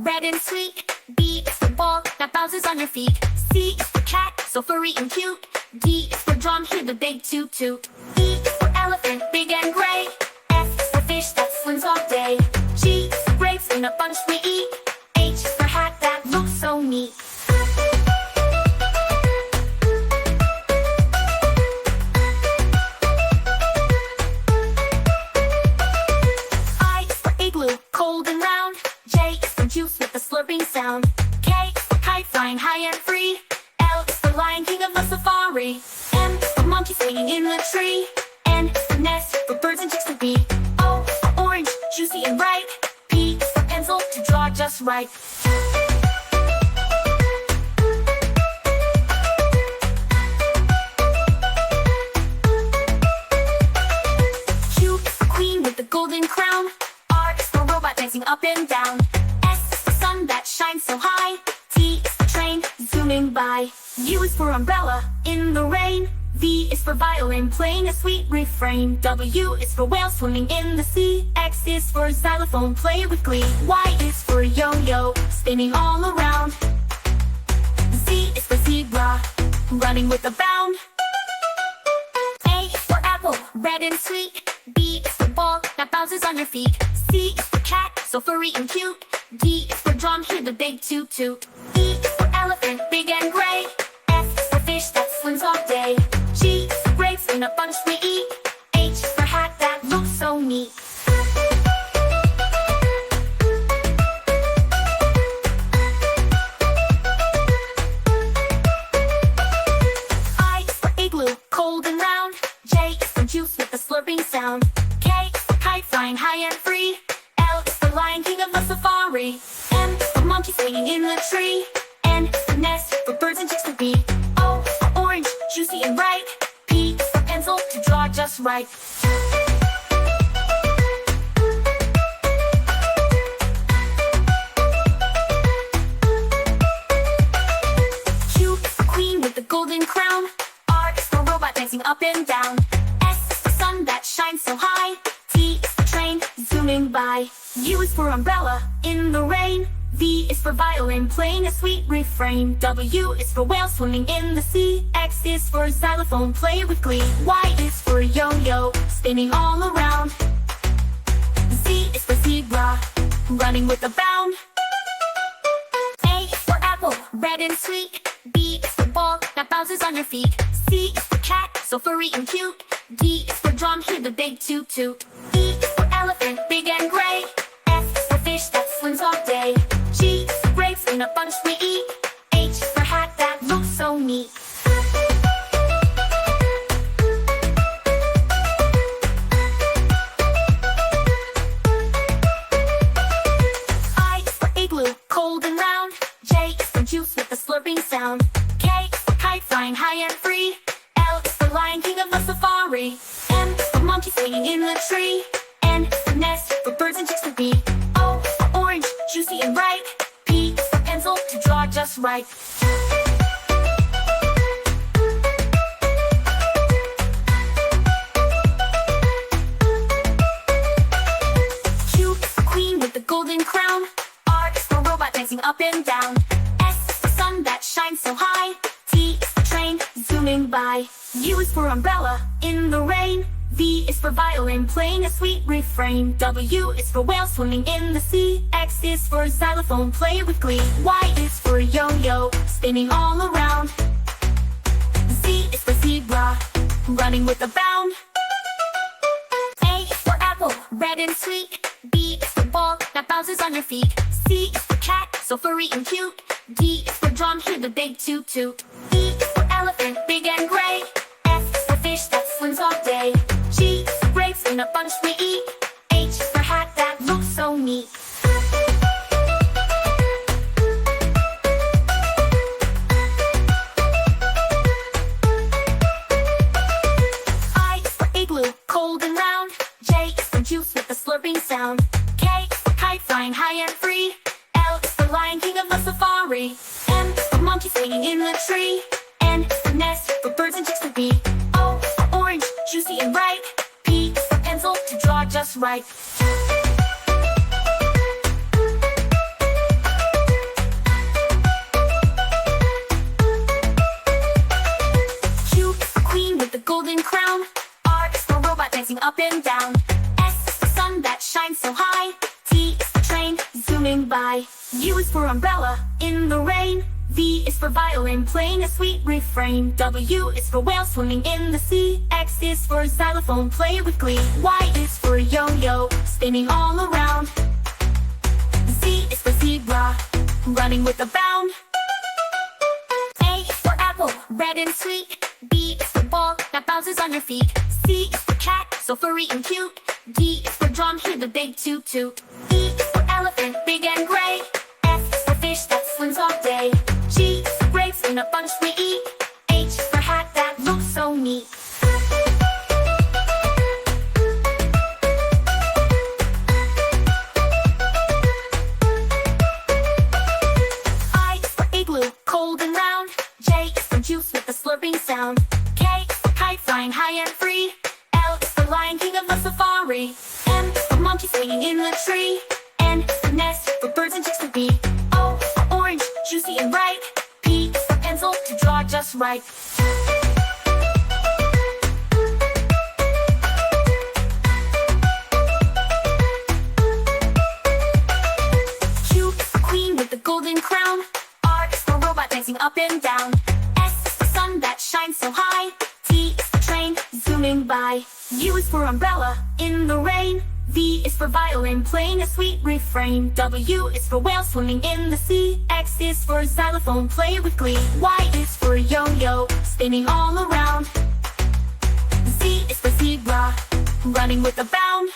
red and sweet. B is for ball that bounces on your feet. C is for cat, so furry and cute. D is for drum, hear the big toot toot. E is for elephant, big and gray. F is for fish that swims all day. G is for grapes in a bunch we eat. H is for hat that looks so neat. I is for igloo, cold and round. J is for juice with a slurping sound. K is for kite flying high and free. L is for lion king of the safari. M is for monkey swinging in the tree. N is for nest for birds and chicks to be. O is for orange, juicy and ripe. P is for pencil to draw just right. Q is for queen with the golden crown. R is for robot dancing up and down. S is for sun that shines so high. T is for train zooming by. U is for umbrella in the rain. V is for violin playing a sweet refrain. W is for whale swimming in the sea. X is for xylophone play with glee. Y is for yo-yo spinning all around. Z is for zebra running with a bound. A is for apple, red and sweet. B is for ball that bounces on your feet. C is for cat, so furry and cute. D is for drum, hear the big toot toot. E is for elephant, big and gray. F is for fish that swims all day. G is for grapes in a bunch we eat. H is for hat that looks so neat. I is for igloo, cold and round. J is for juice with a slurping sound. K is for kite flying high and free. L is for lion king of the safari. M is for monkey swinging in the tree. N is for nest for birds and chicks to be. O is for orange, juicy and ripe. P is for pencil to draw just right. Q is for queen with the golden crown. R is for robot dancing up and down. S is for sun that shines so high. T is for train zooming by. U is for umbrella in the rain. V is for violin playing a sweet refrain. W is for whale swimming in the sea. X is for xylophone play with glee. Y is for yo-yo spinning all around. Z is for zebra running with a bound. A is for apple, red and sweet. B is for ball that bounces on your feet. C is for cat, so furry and cute. D is for drum, hear the big toot toot. E is for elephant, big and gray. F is for fish that swims all day. G is for grapes in a bunch we eat. H is for hat that looks so neat. I is for igloo, cold and round. J is for juice with a slurping sound. K is for kite flying high and free. L is for lion king of the safari. M is for monkey swinging in the tree. N is for nest for birds and chicks to be. O is for orange, juicy and ripe. P is for pencil to draw just right. Q is for queen with the golden crown. R is for robot dancing up and down. S is for sun that shines so high. T is for train zooming by. U is for umbrella in the rain. V is for violin playing a sweet refrain. W is for whale swimming in the sea. X is for xylophone play with glee. Y is for yo-yo spinning all around. Z is for zebra running with a bound. A is for apple, red and sweet. B is for ball that bounces on your feet. C is for cat, so furry and cute. D is for drum, hear the big toot toot. E is for elephant, big and gray. F is for fish that swims all day. G is for grapes in a bunch we eat. H is for hat that looks so neat. I is for igloo, cold and round. J is for juice with a slurping sound. K is for kite flying high and free. L is for lion king of the safari. M is for monkey swinging in the tree. N is for nest for birds and chicks to be. O is for orange, juicy and ripe. P is for pencil to draw just right. up and down. S is the sun that shines so high. T is the train zooming by. U is for umbrella in the rain. V is for violin playing a sweet refrain. W is for whale swimming in the sea. X is for xylophone play with glee. Y is for yo-yo spinning all around. Z is for zebra running with a bound. A is for apple red and sweet. B is for ball that bounces on your feet. C is for cat so furry and cute. D is for drum, hear the big toot toot. E is for elephant big and gray. F is for fish that swims all day. G is for grapes in a bunch we eat. H is for hat that looks so neat. I is for igloo, cold and round. J is for juice with a slurping sound. K is for kite flying high and free. L is for lion king of the safari. M is for monkey swinging in the tree. N is for nest for birds and chicks to be. O is for orange, juicy and ripe. P is for pencil to draw just right. Q is for queen with the golden crown. R is for robot dancing up and down. S is the sun that shines so high. T is the train zooming by. U is for umbrella in the rain. V is for violin playing a sweet refrain. W is for whale swimming in the sea. X is for xylophone play with glee. Y is for yo-yo spinning all around. Z is for zebra running with a bound.